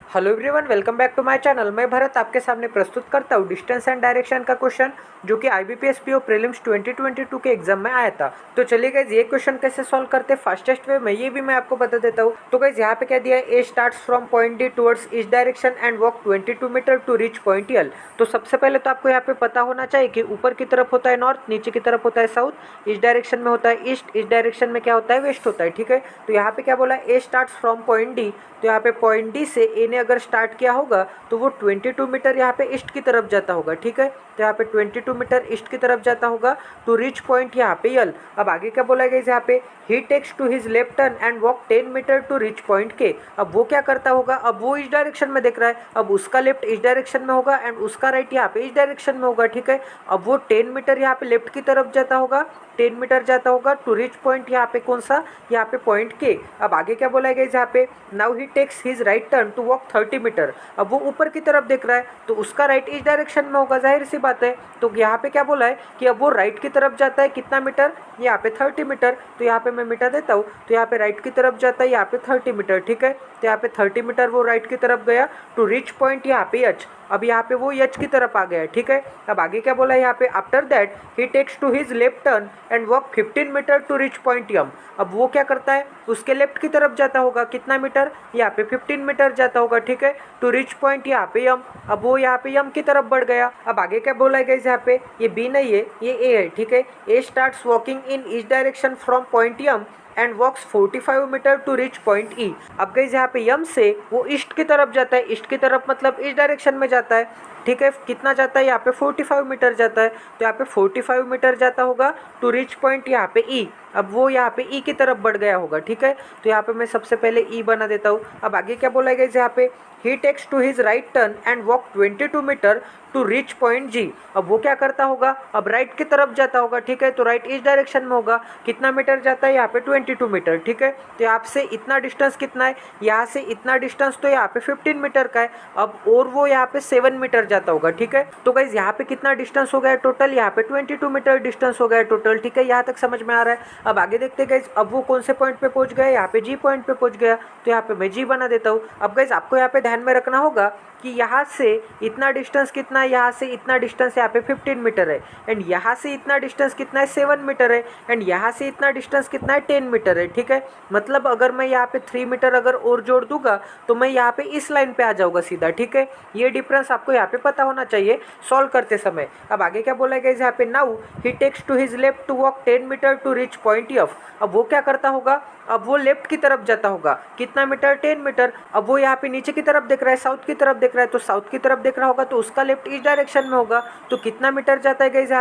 Hello everyone, welcome back to my channel. मैं भरत आपके सामने प्रस्तुत करता हूँ डिस्टेंस एंड डायरेक्शन का क्वेश्चन जो कि आईबीपीएस पीओ प्रीलिम्स 2022 के एग्जाम में आया था। तो चलिए गाइस, ये क्वेश्चन कैसे सॉल्व करते हैं फास्टेस्ट वे में ये भी मैं आपको बता देता हूँ। तो गाइस, यहाँ पे क्या दिया है, A starts from point D towards east direction and walk 22 metre to reach point L. तो सबसे पहले तो आपको यहाँ पे पता होना चाहिए कि ऊपर की तरफ होता है नॉर्थ, नीचे की तरफ होता है साउथ, इस डायरेक्शन में होता है ईस्ट, इस डायरेक्शन में क्या होता है वेस्ट होता है। ठीक है, तो यहाँ पे क्या बोला, ए स्टार्ट्स फ्रॉम पॉइंट डी। तो यहाँ पे पॉइंट डी से ए ने अगर स्टार्ट किया होगा तो वो 22 मीटर यहाँ पे ईस्ट की तरफ जाता होगा। ठीक है, तो यहाँ पे 22 मीटर ईस्ट की तरफ जाता होगा टू रीच पॉइंट यहाँ पे यल। अब आगे क्या बोला गया यहाँ पे, he takes to his left turn and walk 10 metre to reach point K. अब वो क्या करता होगा, अब वो इस डायरेक्शन में देख रहा है, अब उसका लेफ्ट इस डायरेक्शन में होगा एंड उसका राइट यहाँ पे इस डायरेक्शन में होगा। ठीक है, अब वो 10 मीटर यहाँ पे लेफ्ट की तरफ जाता होगा, 10 मीटर जाता होगा टू रीच पॉइंट यहाँ पे कौन सा, यहाँ पे पॉइंट के। अब आगे क्या बोला गया यहाँ पे, now he takes his right turn to walk 30 metre. अब वो ऊपर की तरफ देख रहा है तो उसका राइट इस डायरेक्शन में होगा, जाहिर सी बात है। तो यहाँ पे क्या बोला है कि अब वो राइट की तरफ जाता है कितना मीटर, यहाँ पे 30 मीटर। तो यहाँ पे मैं मिटा देता हूँ, तो यहाँ पे राइट की तरफ जाता है यहाँ पे 30 मीटर। ठीक है, तो यहाँ पे 30 मीटर वो राइट की तरफ गया टू रीच पॉइंट यहाँ पे एच। अब यहाँ पे वो एच की तरफ आ गया है। ठीक है, अब आगे क्या बोला है यहाँ पे, after that he takes to his left turn and walk 15 metre to reach point M. अब वो क्या करता है, उसके लेफ्ट की तरफ जाता होगा कितना मीटर, यहाँ पे 15 मीटर जाता होगा। ठीक है, टू रीच पॉइंट यहाँ पे यम। अब वो यहाँ पे यम की तरफ बढ़ गया। अब आगे क्या बोला गया यहाँ पे, ये बी नहीं है, ये ए है। ठीक है, A starts walking in east direction from point M and walks 45 metre to reach point E. अब गई यहाँ पे यम से वो ईस्ट की तरफ जाता है, ईस्ट की तरफ मतलब इस डायरेक्शन में जाता है। ठीक है, कितना जाता है, यहाँ पे 45 मीटर जाता है। तो यहाँ पे 45 मीटर जाता होगा टू रीच पॉइंट यहाँ पे ई। अब वो यहाँ पे ई की तरफ बढ़ गया होगा। ठीक है, तो यहाँ पे मैं सबसे पहले ई बना देता हूँ। अब आगे क्या बोला गया यहाँ पे, he takes to his right turn and walk 22 metre to reach point G. अब वो क्या करता होगा, अब राइट की तरफ जाता होगा। ठीक है, तो राइट इस डायरेक्शन में होगा, कितना मीटर जाता है, यहाँ पे 22 मीटर। ठीक है, तो यहाँ से इतना डिस्टेंस कितना है, यहाँ से इतना डिस्टेंस तो यहाँ पे 15 मीटर का है। अब और वो यहाँ पे 7 मीटर जाता होगा। ठीक है, तो गाइज यहाँ पे कितना डिस्टेंस हो गया टोटल, यहाँ पे 22 मीटर डिस्टेंस हो गया टोटल। ठीक है, यहाँ तक समझ में आ रहा है। अब आगे देखते हैं गाइज, अब वो कौन से पॉइंट पे पहुंच गया, यहाँ पे जी पॉइंट पे पहुंच गया। तो यहाँ पे मैं जी बना देता हूँ। अब गाइज आपको यहाँ पे ध्यान में रखना होगा कि यहाँ से इतना डिस्टेंस कितना है, यहाँ से इतना डिस्टेंस यहाँ पे 15 मीटर है एंड यहाँ से इतना डिस्टेंस कितना है 7 मीटर है एंड यहाँ से इतना डिस्टेंस कितना है 10 मीटर है। ठीक है, मतलब अगर मैं यहाँ पे 3 मीटर अगर और जोड़ दूंगा तो मैं यहाँ पे इस लाइन पे आ जाऊँगा सीधा। ठीक है, ये डिफरेंस आपको यहाँ पे पता होना चाहिए सॉल्व करते समय। अब आगे क्या बोला गया यहाँ पे, now he takes to his left to walk 10 metre to reach point F. अब वो क्या करता होगा, अब वो लेफ्ट की तरफ जाता होगा कितना मीटर, 10 मीटर। अब वो यहाँ पे नीचे की तरफ देख रहा है, साउथ की तरफ देख रहा है, तो साउथ की तरफ देख रहा होगा तो उसका लेफ्ट इस डायरेक्शन में होगा। तो कितना मीटर जाता है गाइस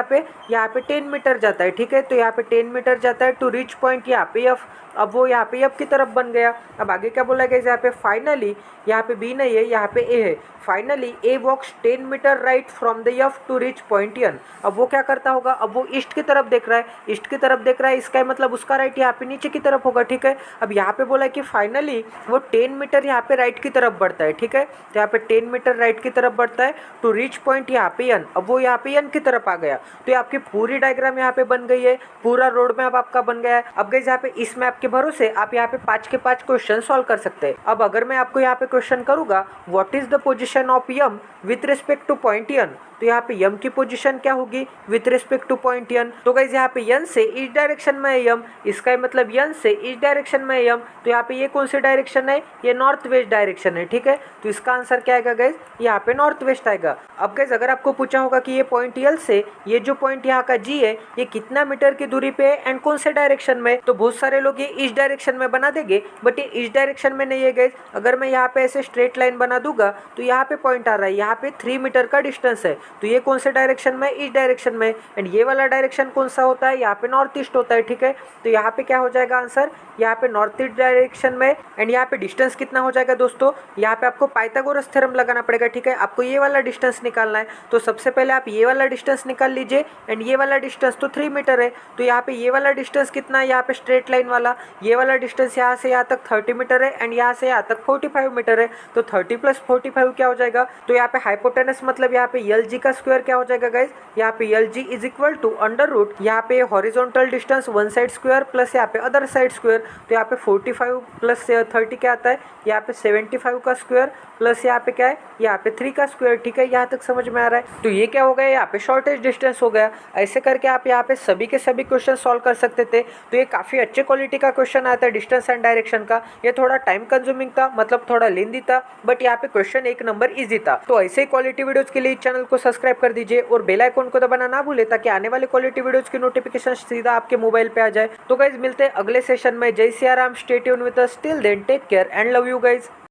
यहाँ पे 10 मीटर जाता है। ठीक है, तो यहाँ पे 10 मीटर जाता है टू रीच पॉइंट यहाँ पे एफ। अब वो यहाँ पे एफ की तरफ बन गया। अब आगे क्या बोला गया यहाँ पे, फाइनली यहाँ पे बी नहीं है, यहाँ पे ए है। Finally A walks 10 metre right from the F to reach point N. अब वो क्या करता होगा, अब वो ईस्ट की तरफ देख रहा है, ईस्ट की तरफ देख रहा है, इसका मतलब उसका राइट यहाँ पे नीचे की तरफ होगा। ठीक है, अब यहाँ पे बोला कि फाइनली वो 10 मीटर यहाँ पे राइट की तरफ बढ़ता है। ठीक है, तो यहाँ पे 10 मीटर राइट की तरफ बढ़ता है टू रीच पॉइंट यहाँ पे एन। अब वो यहाँ पे एन की तरफ आ गया। तो ये आपकी पूरी डायग्राम यहाँ पे बन गई है, पूरा रोड मैप आपका बन गया है। अब गाइस यहाँ पे इस मैप के भरोसे आप यहाँ पे 5 के 5 क्वेश्चन सॉल्व कर सकते हैं। अब अगर मैं आपको यहाँ पे क्वेश्चन करूंगा, what is the position of M with respect to point N, तो यहाँ पे यम की पोजीशन क्या होगी with respect to point N. तो गाइस यहाँ पे एन से इस डायरेक्शन में है यम, इसका मतलब एन से इस डायरेक्शन में है यम। तो यहाँ पे ये कौन सी डायरेक्शन है, ये नॉर्थ वेस्ट डायरेक्शन है। ठीक है, तो इसका आंसर क्या आएगा गाइस, यहाँ पे नॉर्थ वेस्ट आएगा। अब गाइस अगर आपको पूछा होगा कि ये पॉइंट यल से ये जो पॉइंट यहाँ का जी है ये कितना मीटर की दूरी पे है एंड कौन से डायरेक्शन में, तो बहुत सारे लोग ये इस डायरेक्शन में बना देंगे, बट ये इस डायरेक्शन में नहीं है गाइस। अगर मैं यहाँ पे ऐसे स्ट्रेट लाइन बना दूंगा तो यहाँ पे पॉइंट आ रहा है, यहाँ पे 3 मीटर का डिस्टेंस है। तो ये कौन से डायरेक्शन में, इस डायरेक्शन में, एंड ये वाला डायरेक्शन कौन सा होता है, यहाँ पे नॉर्थ ईस्ट होता है। ठीक है, तो यहाँ पे क्या हो जाएगा आंसर, यहाँ पे नॉर्थ ईस्ट डायरेक्शन में। एंड यहाँ पे डिस्टेंस कितना हो जाएगा दोस्तों, यहाँ पे आपको पाइथागोरस थ्योरम लगाना पड़ेगा। ठीक है, आपको ये वाला डिस्टेंस निकालना है, तो सबसे पहले आप ये वाला डिस्टेंस निकाल लीजिए एंड ये वाला डिस्टेंस तो 3 मीटर है। तो यहाँ पे ये वाला डिस्टेंस कितना है, यहाँ पे स्ट्रेट लाइन वाला ये वाला डिस्टेंस यहाँ से यहाँ तक 30 मीटर है एंड यहाँ से यहाँ तक 45 मीटर है। तो 30 + 45 क्या हो जाएगा, तो यहाँ पे हाइपोटेनस मतलब यहाँ पे यल जी जी का स्क्वायर क्या हो जाएगा गाइज, यहाँ पे L G is equal to under root, यहाँ पे horizontal distance one side square plus यहाँ पे अदर साइड स्क्वायर, तो यहाँ पे 45 प्लस 30 क्या आता है, यहाँ पे 75 का स्क्वायर प्लस यहाँ पे क्या है, यहाँ पे 3 का स्क्वायर। ठीक है, यहाँ तक समझ में आ रहा है। तो ये क्या हो गया, यहाँ पे शॉर्टेज डिस्टेंस हो गया। ऐसे करके आप यहाँ पे सभी के सभी क्वेश्चन सॉल्व कर सकते थे। तो ये काफ़ी अच्छे क्वालिटी का क्वेश्चन आता है डिस्टेंस एंड डायरेक्शन का। ये थोड़ा टाइम कंज्यूमिंग था, मतलब थोड़ा लेंदी था, बट यहाँ पे क्वेश्चन एक नंबर ईजी था। तो ऐसे ही क्वालिटी वीडियोज के लिए चैनल को सब्सक्राइब कर दीजिए और बेल आइकन को दबाना ना भूले, ताकि आने वाले क्वालिटी वीडियोज की नोटिफिकेशन सीधा आपके मोबाइल पे आ जाए। तो गाइज मिलते हैं अगले सेशन में। जय Siya Ram, stay tuned with us, till then take care and love you guys.